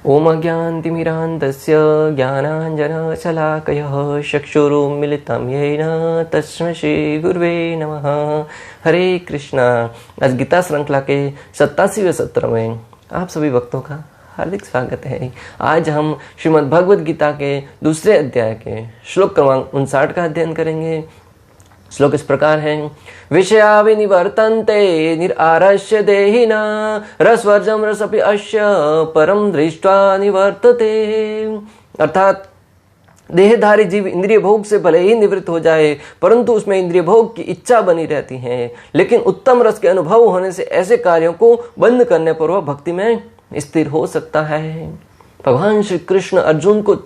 ओम अज्ञानतिमिरान्धस्य ज्ञानाञ्जनशलाकयः चक्षुरुन्मिलितं येन तस्मै श्रीगुरुवे नमः। हरे कृष्णा। आज गीता श्रृंखला के 87वें सत्र में आप सभी भक्तों का हार्दिक स्वागत है। आज हम श्रीमद् भगवद गीता के दूसरे अध्याय के श्लोक क्रमांक 59 का अध्ययन करेंगे। श्लोक इस प्रकार है। विषया विनिवर्तन्ते निरारस्य देहिना रसवर्जम रसपि अस्य परम दृष्ट्वा निवर्तते। अर्थात देहधारी जीव इंद्रिय भोग से भले ही निवृत्त हो जाए परंतु उसमें इंद्रिय भोग की इच्छा बनी रहती है, लेकिन उत्तम रस के अनुभव होने से ऐसे कार्यों को बंद करने पर वह भक्ति में स्थिर हो सकता है। भगवान श्री कृष्ण अर्जुन को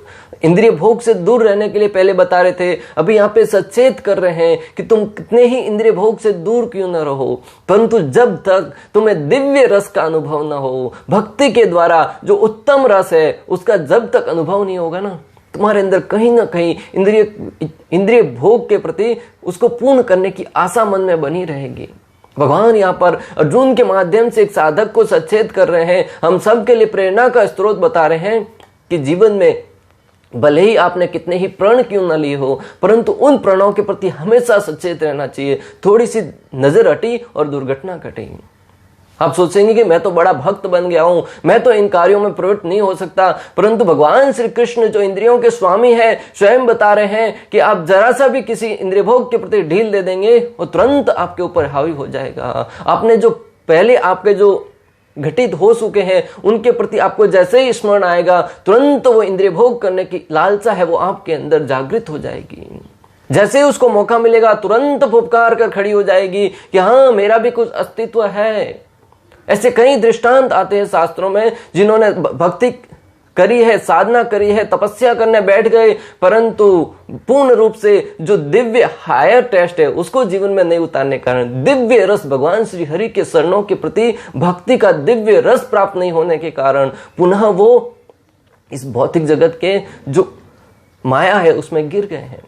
इंद्रिय भोग से दूर रहने के लिए पहले बता रहे थे, अभी यहाँ पे सचेत कर रहे हैं कि तुम कितने ही इंद्रिय भोग से दूर क्यों न रहो, परंतु जब तक तुम्हें दिव्य रस का अनुभव न हो, भक्ति के द्वारा जो उत्तम रस है उसका जब तक अनुभव नहीं होगा ना, तुम्हारे अंदर कहीं ना कहीं इंद्रिय भोग के प्रति उसको पूर्ण करने की आशा मन में बनी रहेगी। भगवान यहाँ पर अर्जुन के माध्यम से एक साधक को सचेत कर रहे हैं, हम सब के लिए प्रेरणा का स्रोत बता रहे हैं कि जीवन में भले ही आपने कितने ही प्रण क्यों न लिए हो परंतु उन प्रणों के प्रति हमेशा सचेत रहना चाहिए। थोड़ी सी नजर हटी और दुर्घटना घटी। आप सोचेंगे कि मैं तो बड़ा भक्त बन गया हूं, मैं तो इन कार्यों में प्रवृत्त नहीं हो सकता, परंतु भगवान श्री कृष्ण जो इंद्रियों के स्वामी है स्वयं बता रहे हैं कि आप जरा सा भी किसी इंद्रिय भोग के प्रति ढील दे देंगे वो तुरंत आपके ऊपर हावी हो जाएगा। आपने जो पहले आपके जो घटित हो चुके हैं उनके प्रति आपको जैसे ही स्मरण आएगा तुरंत वो इंद्रिय भोग करने की लालसा है वो आपके अंदर जागृत हो जाएगी। जैसे ही उसको मौका मिलेगा तुरंत फुफकार कर खड़ी हो जाएगी कि हाँ मेरा भी कुछ अस्तित्व है। ऐसे कई दृष्टांत आते हैं शास्त्रों में जिन्होंने भक्ति करी है, साधना करी है, तपस्या करने बैठ गए परंतु पूर्ण रूप से जो दिव्य हायर टेस्ट है उसको जीवन में नहीं उतारने के कारण, दिव्य रस भगवान श्री हरि के शरणों के प्रति भक्ति का दिव्य रस प्राप्त नहीं होने के कारण पुनः वो इस भौतिक जगत के जो माया है उसमें गिर गए हैं।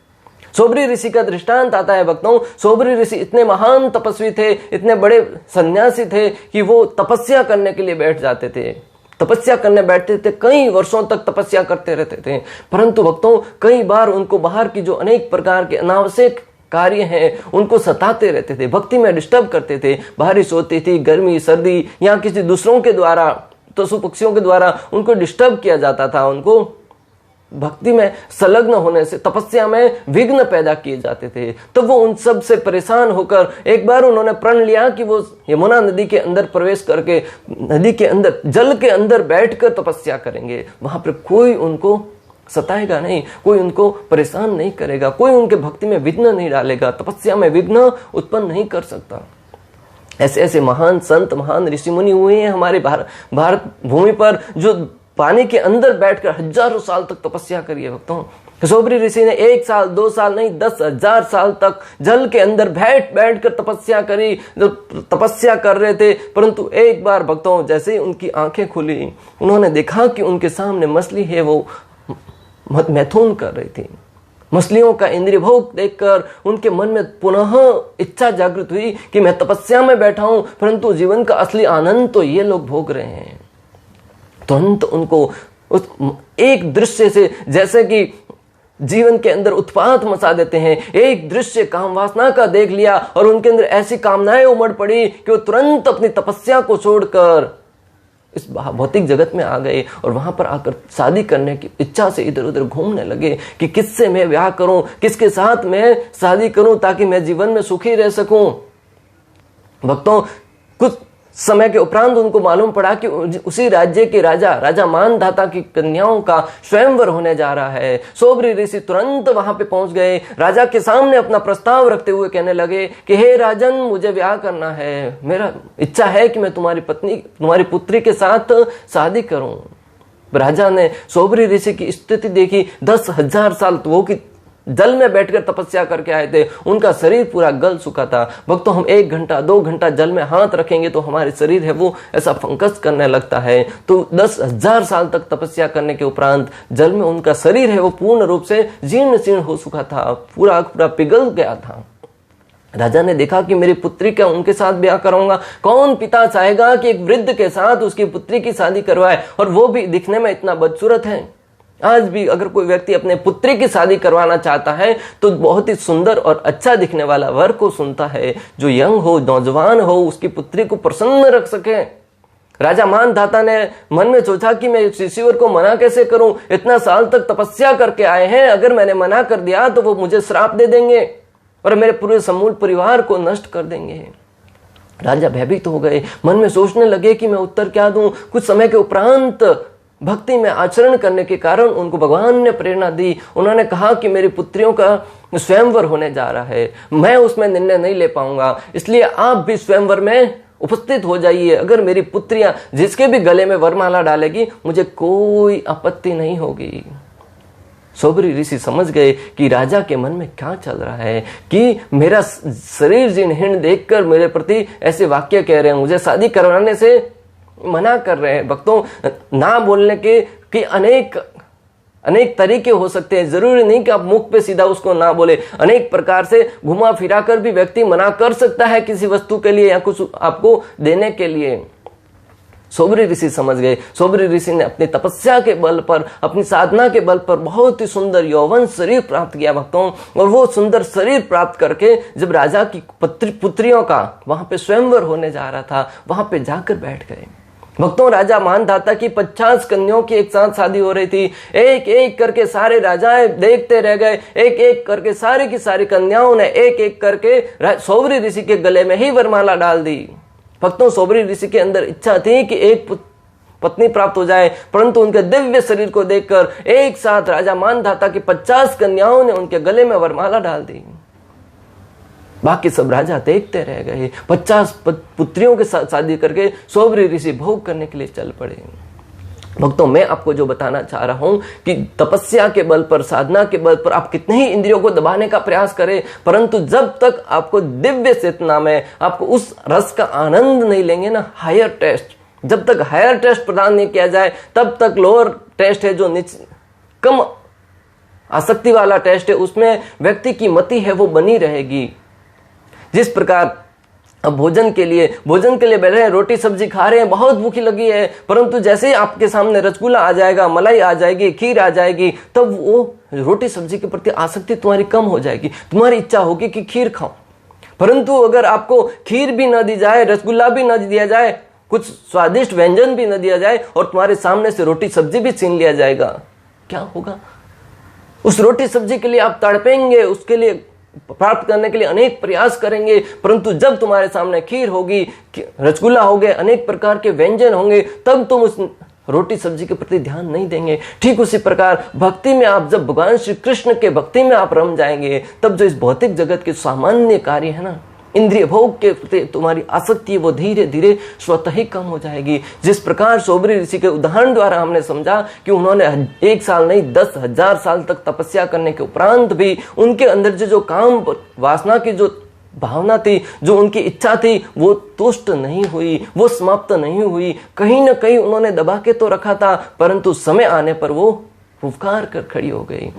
सोबरी ऋषि का दृष्टांत आता है भक्तों। सोबरी ऋषि इतने महान तपस्वी थे, इतने बड़े सन्यासी थे कि वो तपस्या करने के लिए बैठ जाते थे, तपस्या करने बैठते थे, कई वर्षों तक तपस्या करते रहते थे, परंतु भक्तों कई बार उनको बाहर की जो अनेक प्रकार के अनावश्यक कार्य हैं उनको सताते रहते थे, भक्ति में डिस्टर्ब करते थे। बारिश होती थी, गर्मी सर्दी या किसी दूसरों के द्वारा, पशु पक्षियों के द्वारा उनको डिस्टर्ब किया जाता था, उनको भक्ति में संलग्न होने से तपस्या में विघ्न पैदा किए जाते थे। तो वो उन सब से परेशान होकर एक बार उन्होंने प्रण लिया कि वो यमुना नदी के अंदर प्रवेश करके नदी के अंदर जल के अंदर बैठकर तपस्या करेंगे। वहां पर कोई उनको सताएगा नहीं, कोई उनको परेशान नहीं करेगा, कोई उनके भक्ति में विघ्न नहीं डालेगा, तपस्या में विघ्न उत्पन्न नहीं कर सकता। ऐसे ऐसे महान संत महान ऋषि मुनि हुए हैं हमारे भारत भूमि पर जो पानी के अंदर बैठकर हजारों साल तक तपस्या करी है भक्तों। सोबरी ऋषि ने 1 साल 2 साल नहीं 10,000 साल तक जल के अंदर बैठ कर तपस्या करी, जो तपस्या कर रहे थे। परंतु एक बार भक्तों जैसे ही उनकी आंखें खुली उन्होंने देखा कि उनके सामने मछली है, वो मैथुन कर रही थी। मछलियों का इंद्रिय भोग देखकर उनके मन में पुनः इच्छा जागृत हुई कि मैं तपस्या में बैठा हूं परंतु जीवन का असली आनंद तो ये लोग भोग रहे हैं। तुरंत उनको उस एक दृश्य से जैसे कि जीवन के अंदर उत्पात मचा देते हैं, एक दृश्य काम वासना का देख लिया और उनके अंदर ऐसी कामनाएं उमड़ पड़ी कि वो तुरंत अपनी तपस्या को छोड़कर इस भौतिक जगत में आ गए और वहां पर आकर शादी करने की इच्छा से इधर उधर घूमने लगे कि किससे मैं ब्याह करूं, किसके साथ मैं शादी करूं ताकि मैं जीवन में सुखी रह सकूं। भक्तों कुछ समय के उपरांत उनको मालूम पड़ा कि उसी राज्य के राजा मानधाता की कन्याओं का स्वयंवर होने जा रहा है। सोबरी ऋषि तुरंत वहां पे पहुंच गए, राजा के सामने अपना प्रस्ताव रखते हुए कहने लगे कि हे राजन मुझे ब्याह करना है, मेरा इच्छा है कि मैं तुम्हारी पुत्री के साथ शादी करूं। राजा ने सोबरी ऋषि की स्थिति देखी, 10,000 साल तो वो की जल में बैठकर तपस्या करके आए थे, उनका शरीर पूरा गल चुका था। भक्तों हम 1 घंटा 2 घंटा जल में हाथ रखेंगे तो हमारे शरीर है वो ऐसा फंकस करने लगता है। तो 10,000 साल तक तपस्या करने के उपरांत जल में उनका शरीर है वो पूर्ण रूप से जीर्ण शीर्ण हो चुका था, पूरा पिघल गया था। राजा ने देखा कि मेरी पुत्री का उनके साथ ब्याह कराऊंगा, कौन पिता चाहेगा कि एक वृद्ध के साथ उसकी पुत्री की शादी करवाए, और वो भी दिखने में इतना बदसूरत है। आज भी अगर कोई व्यक्ति अपने पुत्री की शादी करवाना चाहता है तो बहुत ही सुंदर और अच्छा दिखने वाला वर को सुनता है, जो यंग हो, नौजवान हो, उसकी पुत्री को प्रसन्न रख सके। राजा मानधाता ने मन में सोचा कि मैं ऋषिवर को मना कैसे करूं, इतना साल तक तपस्या करके आए हैं, अगर मैंने मना कर दिया तो वो मुझे श्राप दे देंगे और मेरे पूरे समूल परिवार को नष्ट कर देंगे। राजा भयभीत हो गए, मन में सोचने लगे कि मैं उत्तर क्या दूं। कुछ समय के उपरांत भक्ति में आचरण करने के कारण उनको भगवान ने प्रेरणा दी। उन्होंने कहा कि मेरी पुत्रियों का स्वयंवर होने जा रहा है, मैं उसमें निर्णय नहीं ले पाऊंगा, इसलिए आप भी स्वयंवर में उपस्थित हो जाइए। अगर मेरी पुत्रियां जिसके भी गले में वरमाला डालेगी मुझे कोई आपत्ति नहीं होगी। सोबरी ऋषि समझ गए कि राजा के मन में क्या चल रहा है, कि मेरा शरीर जीर्ण देखकर मेरे प्रति ऐसे वाक्य कह रहे हैं, मुझे शादी करवाने से मना कर रहे हैं। भक्तों, ना बोलने के अनेक तरीके हो सकते हैं, जरूरी नहीं कि आप मुख पे सीधा उसको ना बोले। अनेक प्रकार से घुमा फिरा कर भी व्यक्ति मना कर सकता है किसी वस्तु के लिए या कुछ आपको देने के लिए। सोबरी ऋषि समझ गए। सोबरी ऋषि ने अपनी तपस्या के बल पर, अपनी साधना के बल पर बहुत ही सुंदर यौवन शरीर प्राप्त किया भक्तों, और वो सुंदर शरीर प्राप्त करके जब राजा की पुत्रियों का वहां पे स्वयंवर होने जा रहा था, वहां पे जाकर बैठ गए। भक्तों, राजा मानधाता की 50 कन्याओं की एक साथ शादी हो रही थी। एक एक करके सारे राजाएं देखते रह गए, एक एक करके सारी की सारी कन्याओं ने एक एक करके सोबरी ऋषि के गले में ही वरमाला डाल दी। भक्तों, सोबरी ऋषि के अंदर इच्छा थी कि एक पत्नी प्राप्त हो जाए, परंतु उनके दिव्य शरीर को देखकर एक साथ राजा मानधाता की 50 कन्याओं ने उनके गले में वरमाला डाल दी। बाकी सब राजा देखते रह गए। 50 पुत्रियों के साथ शादी करके सोबरी ऋषि भोग करने के लिए चल पड़े। भक्तों, मैं आपको जो बताना चाह रहा हूं कि तपस्या के बल पर, साधना के बल पर आप कितने ही इंद्रियों को दबाने का प्रयास करें, परंतु जब तक आपको दिव्य चेतना में आपको उस रस का आनंद नहीं लेंगे ना, हायर टेस्ट, जब तक हायर टेस्ट प्रदान नहीं किया जाए तब तक लोअर टेस्ट है, जो कम आसक्ति वाला टेस्ट है, उसमें व्यक्ति की मति है वो बनी रहेगी। जिस प्रकार अब भोजन के लिए बैठे हैं, रोटी सब्जी खा रहे हैं, बहुत भूखी लगी है, परंतु जैसे ही आपके सामने रसगुल्ला आ जाएगा, मलाई आ जाएगी, खीर आ जाएगी, तब वो रोटी सब्जी के प्रति आसक्ति तुम्हारी कम हो जाएगी। तुम्हारी इच्छा होगी कि खीर खाओ। परंतु अगर आपको खीर भी न दी जाए, रसगुल्ला भी न दिया जाए, कुछ स्वादिष्ट व्यंजन भी न दिया जाए और तुम्हारे सामने से रोटी सब्जी भी छीन लिया जाएगा, क्या होगा? उस रोटी सब्जी के लिए आप तड़पेंगे, उसके लिए प्राप्त करने के लिए अनेक प्रयास करेंगे, परंतु जब तुम्हारे सामने खीर होगी, रसगुल्ला होंगे, अनेक प्रकार के व्यंजन होंगे, तब तुम उस रोटी सब्जी के प्रति ध्यान नहीं देंगे। ठीक उसी प्रकार भक्ति में आप जब भगवान श्री कृष्ण के भक्ति में आप रम जाएंगे, तब जो इस भौतिक जगत के सामान्य कार्य है ना, इंद्रिय भोग के प्रति तुम्हारी आसक्ति वो धीरे धीरे स्वतः ही कम हो जाएगी। जिस प्रकार सोबरी ऋषि के उदाहरण द्वारा हमने समझा कि उन्होंने 1 साल नहीं 10,000 साल तक तपस्या करने के उपरांत भी उनके अंदर जो काम वासना की जो भावना थी, जो उनकी इच्छा थी, वो तुष्ट नहीं हुई, वो समाप्त नहीं हुई। कहीं ना कहीं उन्होंने दबा के तो रखा था, परंतु समय आने पर वो फुफकार कर खड़ी हो गई।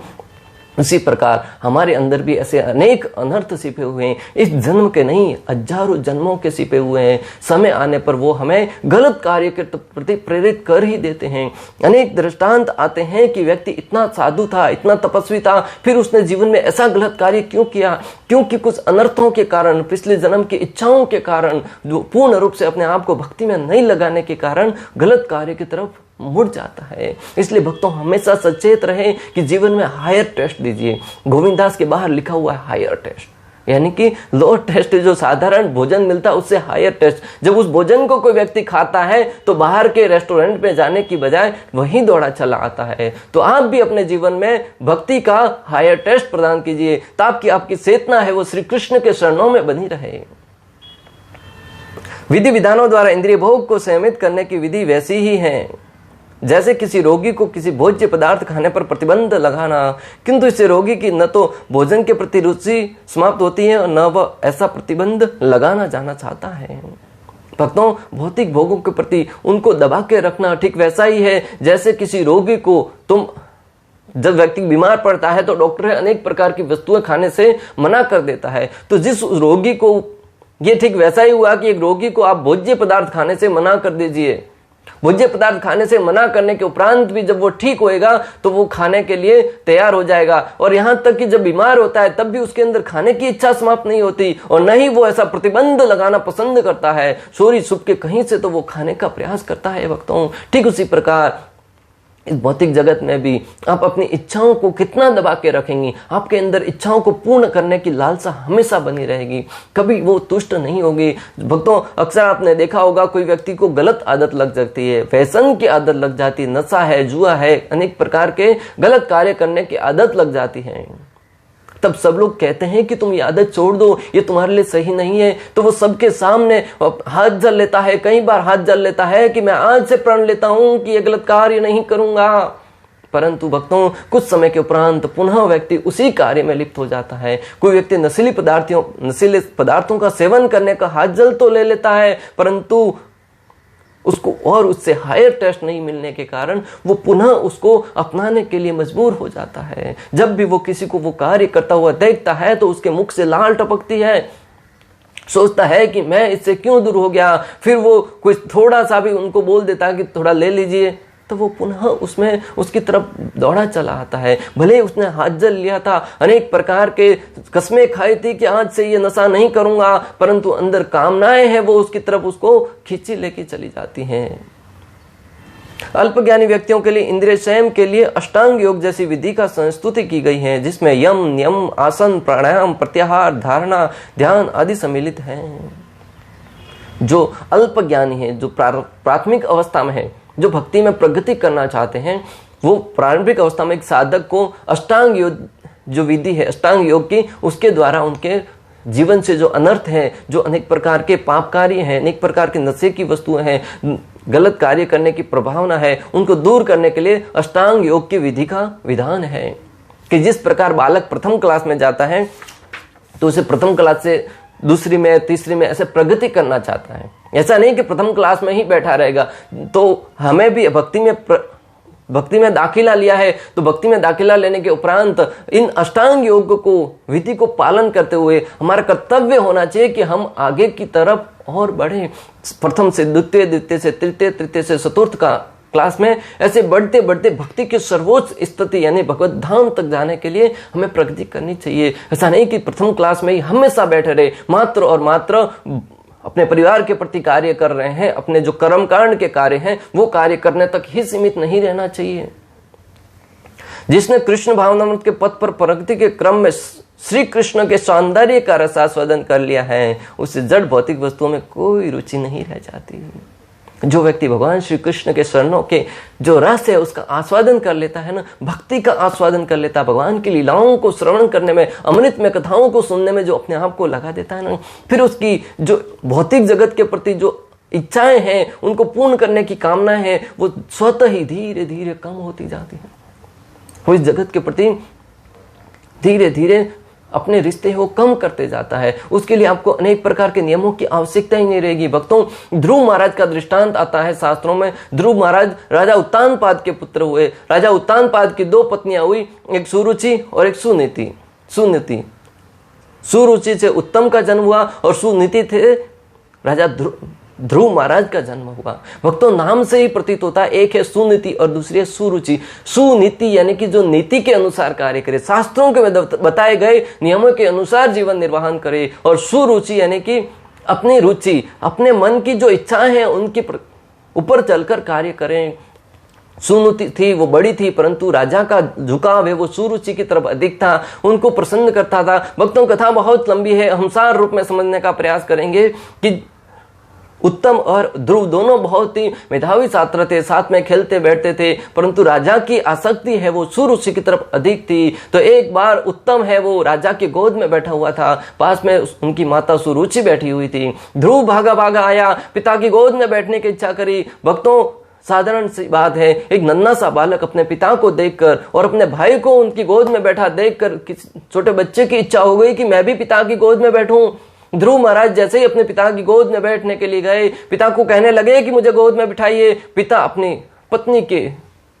उसी प्रकार हमारे अंदर भी ऐसे अनेक अनर्थ छिपे हुए हैं, इस जन्म के नहीं हजारों जन्मों के छिपे हुए हैं। समय आने पर वो हमें गलत कार्य के प्रति प्रेरित कर ही देते हैं। अनेक दृष्टांत आते हैं कि व्यक्ति इतना साधु था, इतना तपस्वी था, फिर उसने जीवन में ऐसा गलत कार्य क्यों किया? क्योंकि कुछ अनर्थों के कारण, पिछले जन्म की इच्छाओं के कारण, जो पूर्ण रूप से अपने आप को भक्ति में नहीं लगाने के कारण गलत कार्य की तरफ मुड़ जाता है। इसलिए भक्तों, हमेशा सचेत रहे कि जीवन में हायर टेस्ट दीजिए। गोविंदास के बाहर लिखा हुआ है हायर टेस्ट, यानी कि लोअर टेस्ट जो साधारण भोजन मिलता है उससे हायर टेस्ट। जब उस भोजन को कोई व्यक्ति खाता है तो बाहर के रेस्टोरेंट में जाने की बजाय वहीं दौड़ा चला आता है। तो आप भी अपने जीवन में भक्ति का हायर टेस्ट प्रदान कीजिए, ताकि आपकी चेतना है वो श्री कृष्ण के शरणों में बनी रहे। विधि विधानों द्वारा इंद्रिय भोग को संयमित करने की विधि वैसी ही है जैसे किसी रोगी को किसी भोज्य पदार्थ खाने पर प्रतिबंध लगाना, किंतु इससे रोगी की न तो भोजन के प्रति रुचि समाप्त होती है और न वह ऐसा प्रतिबंध लगाना जाना चाहता है। भक्तों, भौतिक भोगों के प्रति उनको दबा के रखना ठीक वैसा ही है जैसे किसी रोगी को तुम जब व्यक्ति बीमार पड़ता है तो डॉक्टर अनेक प्रकार की वस्तुएं खाने से मना कर देता है। तो जिस रोगी को, ये ठीक वैसा ही हुआ कि एक रोगी को आप भोज्य पदार्थ खाने से मना कर दीजिए, भोज्य पदार्थ खाने से मना करने के उपरांत भी जब वो ठीक होएगा तो वो खाने के लिए तैयार हो जाएगा। और यहां तक कि जब बीमार होता है तब भी उसके अंदर खाने की इच्छा समाप्त नहीं होती और न ही वो ऐसा प्रतिबंध लगाना पसंद करता है, चोरी छुप के कहीं से तो वो खाने का प्रयास करता है भक्तों। ठीक उसी प्रकार इस भौतिक जगत में भी आप अपनी इच्छाओं को कितना दबा के रखेंगी, आपके अंदर इच्छाओं को पूर्ण करने की लालसा हमेशा बनी रहेगी, कभी वो तुष्ट नहीं होगी। भक्तों, अक्सर आपने देखा होगा कोई व्यक्ति को गलत आदत लग जाती है, फैशन की आदत लग जाती है, नशा है, जुआ है, अनेक प्रकार के गलत कार्य करने की आदत लग जाती है। तब सब लोग कहते हैं कि तुम ये आदत छोड़ दो, ये तुम्हारे लिए सही नहीं है। तो वो सबके सामने हाथ जल लेता है, कई बार हाथ जल लेता है कि मैं आज से प्रण लेता हूं कि ये गलत कार्य नहीं करूंगा। परंतु भक्तों, कुछ समय के उपरांत पुनः व्यक्ति उसी कार्य में लिप्त हो जाता है। कोई व्यक्ति नशीले पदार्थों का सेवन करने का हाथ जल तो ले लेता है, परंतु उसको और उससे हायर टेस्ट नहीं मिलने के कारण वो पुनः उसको अपनाने के लिए मजबूर हो जाता है। जब भी वो किसी को वो कार्य करता हुआ देखता है तो उसके मुख से लाल टपकती है, सोचता है कि मैं इससे क्यों दूर हो गया। फिर वो कुछ थोड़ा सा भी उनको बोल देता है कि थोड़ा ले लीजिए, तो वो पुनः उसमें उसकी तरफ दौड़ा चला आता है। भले उसने हाथ जल लिया था, अनेक प्रकार के कस्में खाई थी कि आज से ये नशा नहीं करूंगा, परंतु अंदर कामनाएं हैं वो उसकी तरफ उसको खींची लेके चली जाती हैं। अल्पज्ञानी व्यक्तियों के लिए इंद्रिय संयम के लिए अष्टांग योग जैसी विधि का संस्तुति की गई है, जिसमें यम, नियम, आसन, प्राणायाम, प्रत्याहार, धारणा, ध्यान आदि सम्मिलित हैं। जो अल्पज्ञानी है, जो प्राथमिक अवस्था में है, जो भक्ति में प्रगति करना चाहते हैं, वो प्रारंभिक अवस्था में एक साधक को अष्टांग योग जो विधि है अष्टांग योग की, उसके द्वारा उनके जीवन से जो अनर्थ है, जो अनेक प्रकार के पाप कार्य हैं, अनेक प्रकार के नशे की वस्तुएं हैं, गलत कार्य करने की प्रभावना है, उनको दूर करने के लिए अष्टांग योग की विधि का विधान है। कि जिस प्रकार बालक प्रथम क्लास में जाता है तो उसे प्रथम क्लास से दूसरी में, तीसरी में ऐसे प्रगति करना चाहता है। ऐसा नहीं कि प्रथम क्लास में ही बैठा रहेगा। तो हमें भी भक्ति में दाखिला लिया है, तो भक्ति में दाखिला लेने के उपरांत इन अष्टांग योग को, विधि को पालन करते हुए हमारा कर्तव्य होना चाहिए कि हम आगे की तरफ और बढ़े। प्रथम से द्वितीय, द्वितीय से तृतीय, तृतीय से चतुर्थ का क्लास में ऐसे बढ़ते बढ़ते भक्ति की सर्वोच्च स्थिति यानी भगवत धाम तक जाने के लिए हमें प्रगति करनी चाहिए। ऐसा नहीं कि प्रथम क्लास में ही हमेशा बैठे रहे, मात्र और मात्र अपने परिवार के प्रति कार्य कर रहे हैं, अपने जो कर्मकांड के कार्य हैं वो कार्य करने तक ही सीमित नहीं रहना चाहिए। जिसने कृष्ण भावनामृत के पथ पर प्रगति के क्रम में श्री कृष्ण के सौंदर्य का रसास्वादन कर लिया है, उसे जड़ भौतिक वस्तुओं में कोई रुचि नहीं रह जाती। जो व्यक्ति भगवान श्री कृष्ण के शरणों के जो रस है उसका आस्वादन कर लेता है ना, भक्ति का आस्वादन कर लेता है, भगवान की लीलाओं को श्रवण करने में, अमृत में कथाओं को सुनने में जो अपने आप को लगा देता है ना, फिर उसकी जो भौतिक जगत के प्रति जो इच्छाएं हैं, उनको पूर्ण करने की कामना है, वो स्वतः ही धीरे धीरे कम होती जाती है। वो इस जगत के प्रति धीरे धीरे अपने रिश्ते को कम करते जाता है। उसके लिए आपको अनेक प्रकार के नियमों की आवश्यकता ही नहीं रहेगी। भक्तों, ध्रुव महाराज का दृष्टांत आता है शास्त्रों में। ध्रुव महाराज राजा उत्तानपाद के पुत्र हुए। राजा उत्तानपाद की दो पत्नियां हुई, एक सुरुचि और एक सुनीति। सुरुचि से उत्तम का जन्म हुआ और सुनीति थे राजा ध्रुव महाराज का जन्म हुआ। भक्तों, नाम से ही प्रतीत होता है, एक है सुनीति और दूसरी है सुरुचि। सुनीति यानी कि जो नीति के अनुसार कार्य करे, शास्त्रों के बताए गए नियमों के अनुसार जीवन निर्वाहन करे, और सुरुचि यानी कि अपनी रुचि, अपने मन की जो इच्छाएं हैं उनके ऊपर चलकर कार्य करें। सुनीति थी वो बड़ी थी, परंतु राजा का झुकाव है वो सुरुचि की तरफ अधिक था, उनको प्रसन्न करता था। भक्तों, कथा बहुत लंबी है, हम सार रूप में समझने का प्रयास करेंगे कि उत्तम और ध्रुव दोनों बहुत ही मेधावी छात्र थे, साथ में खेलते बैठते थे, परंतु राजा की आसक्ति है वो सुरुचि की तरफ अधिक थी। तो एक बार उत्तम है वो राजा की गोद में बैठा हुआ था, पास में उनकी माता सुरुचि बैठी हुई थी। ध्रुव भागा भागा आया, पिता की गोद में बैठने की इच्छा करी। भक्तों, साधारण सी बात है, एक नन्हा सा बालक अपने पिता को देखकर और अपने भाई को उनकी गोद में बैठा देखकर किसी छोटे बच्चे की इच्छा हो गई कि मैं भी पिता की गोद में बैठूं। ध्रुव महाराज जैसे ही अपने पिता की गोद में बैठने के लिए गए, पिता को कहने लगे कि मुझे गोद में बिठाइए। पिता अपनी पत्नी के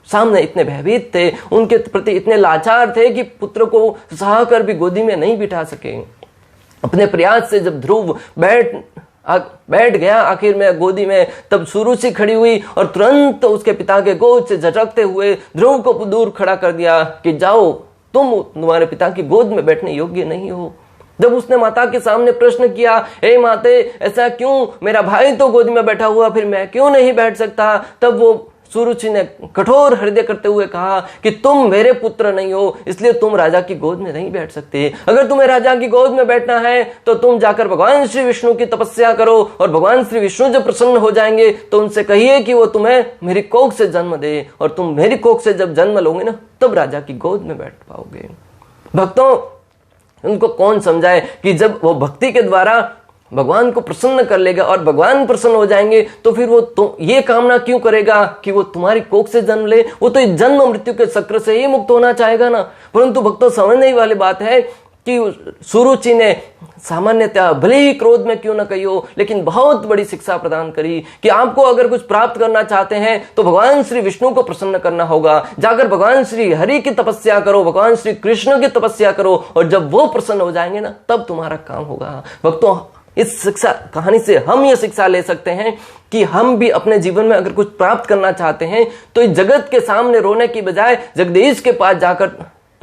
सामने इतने भयभीत थे, उनके प्रति इतने लाचार थे कि पुत्र को सहाकर भी गोदी में नहीं बिठा सके। अपने प्रयास से जब ध्रुव बैठ गया आखिर में गोदी में, तब सुरुचि खड़ी हुई और तुरंत उसके पिता के गोद से झटकते हुए ध्रुव को दूर खड़ा कर दिया कि जाओ, तुम तुम्हारे पिता की गोद में बैठने योग्य नहीं हो। जब उसने माता के सामने प्रश्न किया, हे माते, ऐसा क्यों, मेरा भाई तो गोदी में बैठा हुआ, फिर मैं क्यों नहीं बैठ सकता, तब वो सुरुचि ने कठोर हृदय करते हुए कहा कि तुम मेरे पुत्र नहीं हो, इसलिए तुम राजा की गोद में नहीं बैठ सकते। अगर तुम्हें राजा की गोद में बैठना है तो तुम जाकर भगवान श्री विष्णु की तपस्या करो, और भगवान श्री विष्णु जब प्रसन्न हो जाएंगे तो उनसे कहिए कि वो तुम्हें मेरी कोख से जन्म दे, और तुम मेरी कोख से जब जन्म लोगे ना, तब राजा की गोद में बैठ पाओगे। भक्तों, उनको कौन समझाए कि जब वो भक्ति के द्वारा भगवान को प्रसन्न कर लेगा और भगवान प्रसन्न हो जाएंगे तो फिर वो ये कामना क्यों करेगा कि वो तुम्हारी कोख से जन्म ले। वो तो इस जन्म मृत्यु के चक्र से ही मुक्त होना चाहेगा ना। परंतु भक्तों, समझने वाली बात है कि सुरुचि ने सामान्यतः भले ही क्रोध में क्यों न कही हो, लेकिन बहुत बड़ी शिक्षा प्रदान करी कि आपको अगर कुछ प्राप्त करना चाहते हैं तो भगवान श्री विष्णु को प्रसन्न करना होगा। जाकर भगवान श्री हरि की तपस्या करो, भगवान श्री कृष्ण की तपस्या करो, और जब वो प्रसन्न हो जाएंगे ना, तब तुम्हारा काम होगा। भक्तों, इस शिक्षा कहानी से हम ये शिक्षा ले सकते हैं कि हम भी अपने जीवन में अगर कुछ प्राप्त करना चाहते हैं तो इस जगत के सामने रोने की बजाय जगदीश के पास जाकर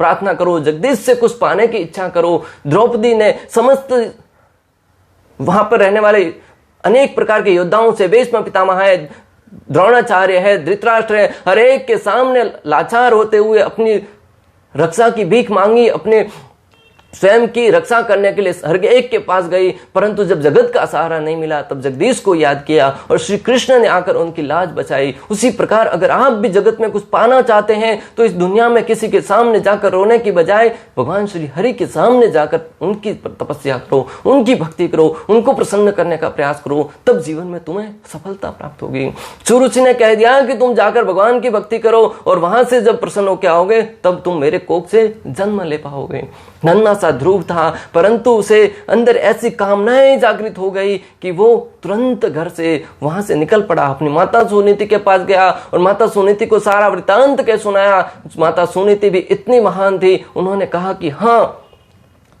प्रार्थना करो, जगदीश से कुछ पाने की इच्छा करो। द्रौपदी ने समस्त वहां पर रहने वाले अनेक प्रकार के योद्धाओं से, भीष्म पितामह है, द्रोणाचार्य है, धृतराष्ट्र है, हर एक के सामने लाचार होते हुए अपनी रक्षा की भीख मांगी, अपने स्वयं की रक्षा करने के लिए हर एक के पास गई। परंतु जब जगत का सहारा नहीं मिला तब जगदीश को याद किया और श्री कृष्ण ने आकर उनकी लाज बचाई। उसी प्रकार अगर आप भी जगत में कुछ पाना चाहते हैं तो इस दुनिया में किसी के सामने जाकर रोने की बजाय भगवान श्री हरि के सामने जाकर उनकी तपस्या करो, उनकी भक्ति करो, उनको प्रसन्न करने का प्रयास करो, तब जीवन में तुम्हें सफलता प्राप्त होगी। सुरुचि ने कह दिया कि तुम जाकर भगवान की भक्ति करो और वहां से जब प्रसन्न होकर आओगे तब तुम मेरे कोख से जन्म ले पाओगे। नन्हा सा ध्रुव था, परंतु उसे अंदर ऐसी कामनाएं जागृत हो गई कि वो तुरंत घर से वहां से निकल पड़ा, अपनी माता सुनीति के पास गया और माता सुनीति को सारा वृतांत कह सुनाया। माता सुनीति भी इतनी महान थी, उन्होंने कहा कि हाँ,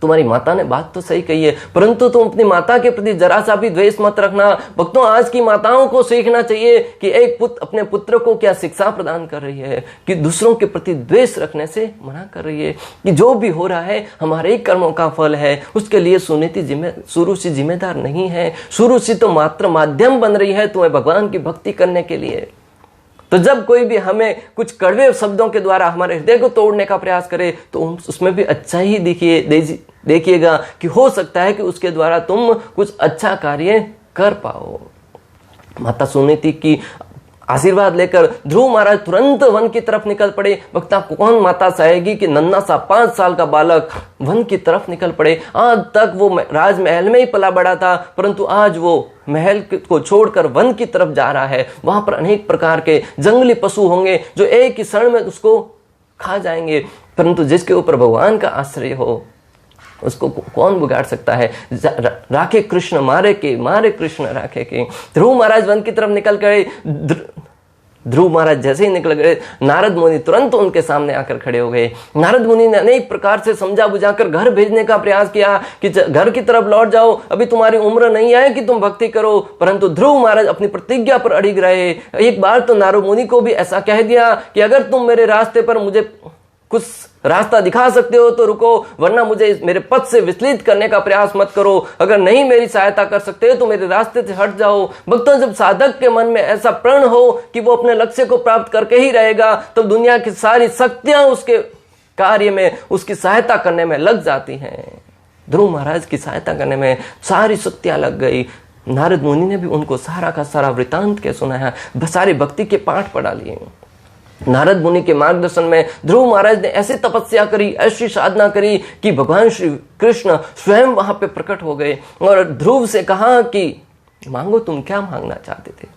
तुम्हारी माता ने बात तो सही कही है, परंतु तुम अपनी माता के प्रति जरा सा भी द्वेष मत रखना। भक्तों, आज की माताओं को सीखना चाहिए कि एक पुत्र अपने पुत्र को क्या शिक्षा प्रदान कर रही है कि दूसरों के प्रति द्वेष रखने से मना कर रही है कि जो भी हो रहा है हमारे ही कर्मों का फल है, उसके लिए सुरुचि जिम्मेदार नहीं है। सुरुचि तो मात्र माध्यम बन रही है तुम्हें भगवान की भक्ति करने के लिए। तो जब कोई भी हमें कुछ कड़वे शब्दों के द्वारा हमारे हृदय को तोड़ने का प्रयास करे तो उसमें भी अच्छा ही देखिएगा कि हो सकता है कि उसके द्वारा तुम कुछ अच्छा कार्य कर पाओ। माता सुनीति की आशीर्वाद लेकर ध्रुव महाराज तुरंत वन की तरफ निकल पड़े। भक्ता, कौन माता चाहेगी कि नन्हा सा 5 साल का बालक वन की तरफ निकल पड़े। आज तक वो राजमहल में ही पला बड़ा था, परंतु आज वो महल को छोड़कर वन की तरफ जा रहा है। वहां पर अनेक प्रकार के जंगली पशु होंगे जो एक ही क्षण में उसको खा जाएंगे, परंतु जिसके ऊपर भगवान का आश्रय हो उसको कौन बिगाड़ सकता है। राखे कृष्ण मारे के, मारे कृष्ण राखे के। ध्रुव महाराज वन की तरफ निकल गए। ध्रुव महाराज जैसे ही निकल गए, नारद मुनि तुरंत उनके सामने आकर खड़े हो गए। नारद मुनि ने अनेक प्रकार से समझा बुझाकर घर भेजने का प्रयास किया कि घर की तरफ लौट जाओ, अभी तुम्हारी उम्र नहीं है कि तुम भक्ति करो, परंतु ध्रुव महाराज अपनी प्रतिज्ञा पर अड़िग रहे। एक बार तो नारद मुनि को भी ऐसा कह दिया कि अगर तुम मेरे रास्ते पर मुझे कुछ रास्ता दिखा सकते हो तो रुको, वरना मुझे मेरे पथ से विचलित करने का प्रयास मत करो। अगर नहीं मेरी सहायता कर सकते हो तो मेरे रास्ते से हट जाओ। भक्तों, जब साधक के मन में ऐसा प्रण हो कि वो अपने लक्ष्य को प्राप्त करके ही रहेगा, तब दुनिया की सारी शक्तियां उसके कार्य में, उसकी सहायता करने में लग जाती हैं। ध्रुव महाराज की सहायता करने में सारी शक्तियां लग गई। नारद मुनि ने भी उनको सारा का सारा वृतांत के सुनाया, सारी भक्ति के पाठ पढ़ा लिए। नारद मुनि के मार्गदर्शन में ध्रुव महाराज ने ऐसी तपस्या करी, ऐसी साधना करी कि भगवान श्री कृष्ण स्वयं वहां पे प्रकट हो गए और ध्रुव से कहा कि मांगो, तुम क्या मांगना चाहते थे।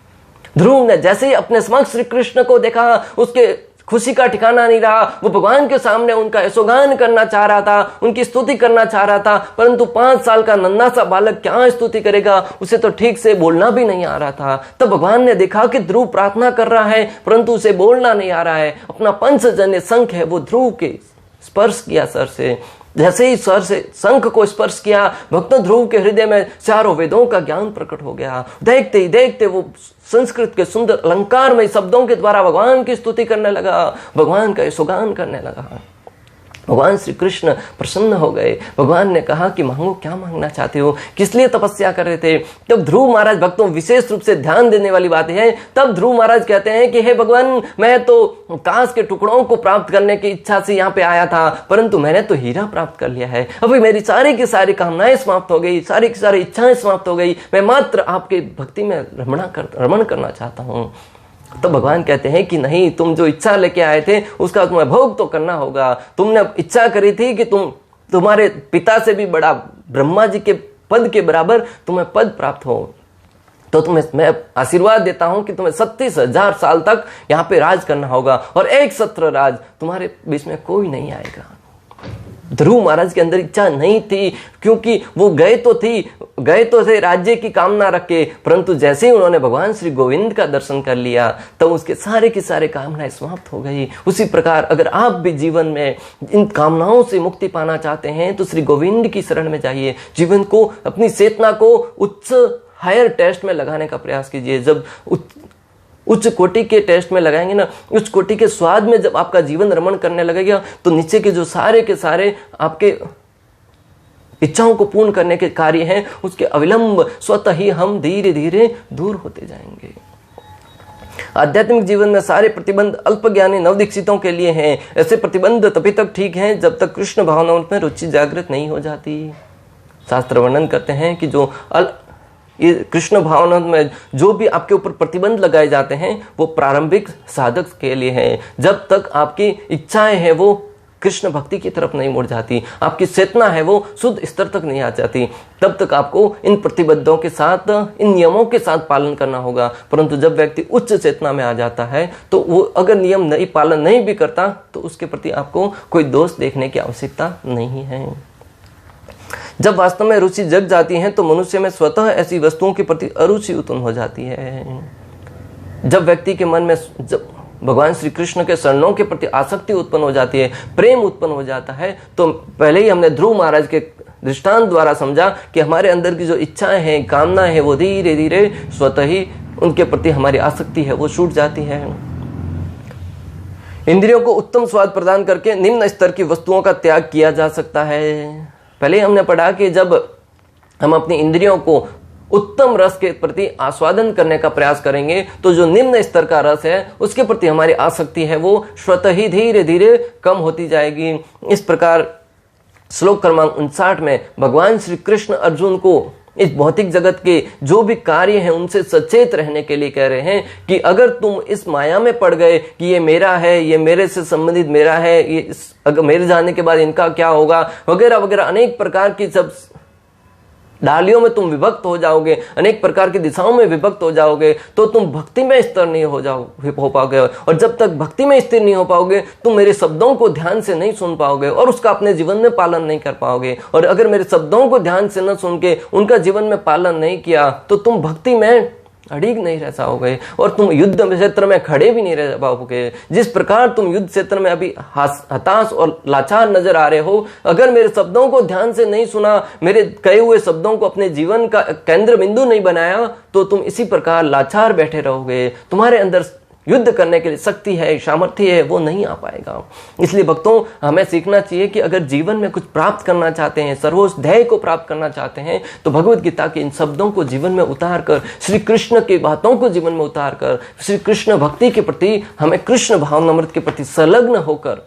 ध्रुव ने जैसे ही अपने समक्ष श्री कृष्ण को देखा, उसके खुशी का ठिकाना नहीं रहा। वो भगवान के सामने उनका यशोगान करना चाह रहा था, उनकी स्तुति करना चाह रहा था, परंतु 5 साल का नन्हा सा बालक क्या स्तुति करेगा, उसे तो ठीक से बोलना भी नहीं आ रहा था। तब भगवान ने देखा कि ध्रुव प्रार्थना कर रहा है परंतु उसे बोलना नहीं आ रहा है। अपना पंचजन्य शंख है वो ध्रुव के स्पर्श किया सर से। जैसे ही सर से शंख को स्पर्श किया, भक्त ध्रुव के हृदय में चारों वेदों का ज्ञान प्रकट हो गया। देखते ही देखते वो संस्कृत के सुंदर अलंकार में शब्दों के द्वारा भगवान की स्तुति करने लगा, भगवान का यशोगान करने लगा। भगवान श्री कृष्ण प्रसन्न हो गए। भगवान ने कहा कि मांगो, क्या मांगना चाहते हो, किस लिए तपस्या कर रहे थे। तब ध्रुव महाराज, भक्तों विशेष रूप से ध्यान देने वाली बात है, तब ध्रुव महाराज कहते हैं कि हे भगवान, मैं तो कांस के टुकड़ों को प्राप्त करने की इच्छा से यहाँ पे आया था, परंतु मैंने तो हीरा प्राप्त कर लिया है। अभी मेरी सारी की सारी कामनाएं समाप्त हो गई, सारी की सारी इच्छाएं समाप्त हो गई, मैं मात्र आपके भक्ति में रमण करना चाहता हूँ। तो भगवान कहते हैं कि नहीं, तुम जो इच्छा लेके आए थे उसका तुम्हें भोग तो करना होगा। तुमने इच्छा करी थी कि तुम्हारे पिता से भी बड़ा ब्रह्मा जी के पद के बराबर तुम्हें पद प्राप्त हो, तो तुम्हें मैं आशीर्वाद देता हूं कि तुम्हें 37,000 साल तक यहाँ पे राज करना होगा और एक सत्र राज, तुम्हारे बीच में कोई नहीं आएगा। ध्रुव महाराज के अंदर इच्छा नहीं थी, क्योंकि वो गए तो थे राज्य की कामना रख के, परंतु जैसे ही उन्होंने भगवान श्री गोविंद का दर्शन कर लिया तो उसके सारे की सारे कामनाएं समाप्त हो गई। उसी प्रकार अगर आप भी जीवन में इन कामनाओं से मुक्ति पाना चाहते हैं तो श्री गोविंद की शरण में जाइए। जीवन को, अपनी चेतना को उच्च हायर टेस्ट में लगाने का प्रयास कीजिए। जब उच्च कोटि के टेस्ट में लगाएंगे ना, उच्च कोटि के स्वाद में जब आपका जीवन रमण करने लगेगा तो नीचे के जो सारे के सारे आपके इच्छाओं को पूर्ण करने के कार्य हैं उसके अविलंब स्वतः ही हम धीरे धीरे दूर होते जाएंगे। आध्यात्मिक जीवन में सारे प्रतिबंध अल्पज्ञानी नवदीक्षितों के लिए हैं। ऐसे प्रतिबंध तभी तक ठीक हैं जब तक कृष्ण भावना में रुचि जागृत नहीं हो जाती। शास्त्र वर्णन करते हैं कि जो ये कृष्ण भावना में जो भी आपके ऊपर प्रतिबंध लगाए जाते हैं वो प्रारंभिक साधक के लिए हैं। जब तक आपकी इच्छाएं हैं वो कृष्ण भक्ति की तरफ नहीं मुड़ जाती, आपकी चेतना है वो शुद्ध स्तर तक नहीं आ जाती, तब तक आपको इन प्रतिबंधों के साथ, इन नियमों के साथ पालन करना होगा। परंतु जब व्यक्ति उच्च चेतना में आ जाता है तो वो अगर नियम नहीं पालन नहीं भी करता तो उसके प्रति आपको कोई दोष देखने की आवश्यकता नहीं है। जब वास्तव में रुचि जग जाती है तो मनुष्य में स्वतः ऐसी वस्तुओं के प्रति अरुचि उत्पन्न हो जाती है। जब व्यक्ति के मन में जब भगवान श्री कृष्ण के शरणों के प्रति आसक्ति उत्पन्न हो जाती है, प्रेम उत्पन्न हो जाता है, तो पहले ही हमने ध्रुव महाराज के दृष्टांत द्वारा समझा कि हमारे अंदर की जो इच्छाएं हैं, कामना है, वो धीरे धीरे स्वतः ही उनके प्रति हमारी आसक्ति है वो छूट जाती है। इंद्रियों को उत्तम स्वाद प्रदान करके निम्न स्तर की वस्तुओं का त्याग किया जा सकता है। पहले हमने पढ़ा कि जब हम अपनी इंद्रियों को उत्तम रस के प्रति आस्वादन करने का प्रयास करेंगे तो जो निम्न स्तर का रस है उसके प्रति हमारी आसक्ति है वो स्वतः ही धीरे धीरे कम होती जाएगी। इस प्रकार श्लोक क्रमांक 59 में भगवान श्री कृष्ण अर्जुन को इस भौतिक जगत के जो भी कार्य हैं उनसे सचेत रहने के लिए कह रहे हैं कि अगर तुम इस माया में पड़ गए कि ये मेरा है, ये मेरे से संबंधित मेरा है, ये अगर मेरे जाने के बाद इनका क्या होगा वगैरह वगैरह, अनेक प्रकार की सब डालियों में तुम विभक्त हो जाओगे, अनेक प्रकार की दिशाओं में विभक्त हो जाओगे, तो तुम भक्ति में स्थिर नहीं हो पाओगे। और जब तक भक्ति में स्थिर नहीं हो पाओगे तुम मेरे शब्दों को ध्यान से नहीं सुन पाओगे और उसका अपने जीवन में पालन नहीं कर पाओगे। और अगर मेरे शब्दों को ध्यान से न सुन के उनका जीवन में पालन नहीं किया तो तुम भक्ति में अड़िग नहीं रह पाओगे और तुम युद्ध क्षेत्र में खड़े भी नहीं रह पाओगे। जिस प्रकार तुम युद्ध क्षेत्र में अभी हताश और लाचार नजर आ रहे हो, अगर मेरे शब्दों को ध्यान से नहीं सुना, मेरे कहे हुए शब्दों को अपने जीवन का केंद्र बिंदु नहीं बनाया, तो तुम इसी प्रकार लाचार बैठे रहोगे। तुम्हारे अंदर युद्ध करने के लिए शक्ति है, सामर्थ्य है, वो नहीं आ पाएगा। इसलिए भक्तों हमें सीखना चाहिए कि अगर जीवन में कुछ प्राप्त करना चाहते हैं, सर्वोच्च ध्येय को प्राप्त करना चाहते हैं, तो भगवत गीता के इन शब्दों को जीवन में उतार कर, श्री कृष्ण की बातों को जीवन में उतार कर, श्री कृष्ण भक्ति के प्रति, हमें कृष्ण भावनामृत के प्रति संलग्न होकर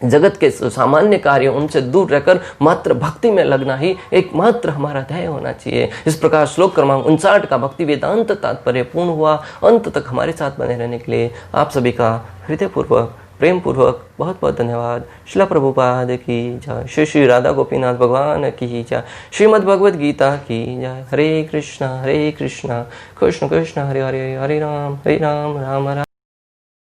जगत के सामान्य कार्य उनसे दूर रहकर मात्र भक्ति में लगना ही एकमात्र हमारा ध्येय होना चाहिए। इस प्रकार श्लोक क्रमांक 59 का भक्ति वेदांत तात्पर्य पूर्ण हुआ। अंत तक हमारे साथ बने रहने के लिए आप सभी का हृदयपूर्वक प्रेम पूर्वक बहुत बहुत धन्यवाद। श्रील प्रभुपाद की जय। श्री श्री राधा गोपीनाथ भगवान की जय। श्रीमद् भगवद गीता की जय। हरे कृष्णा कृष्ण कृष्ण हरे हरे, हरे राम राम राम।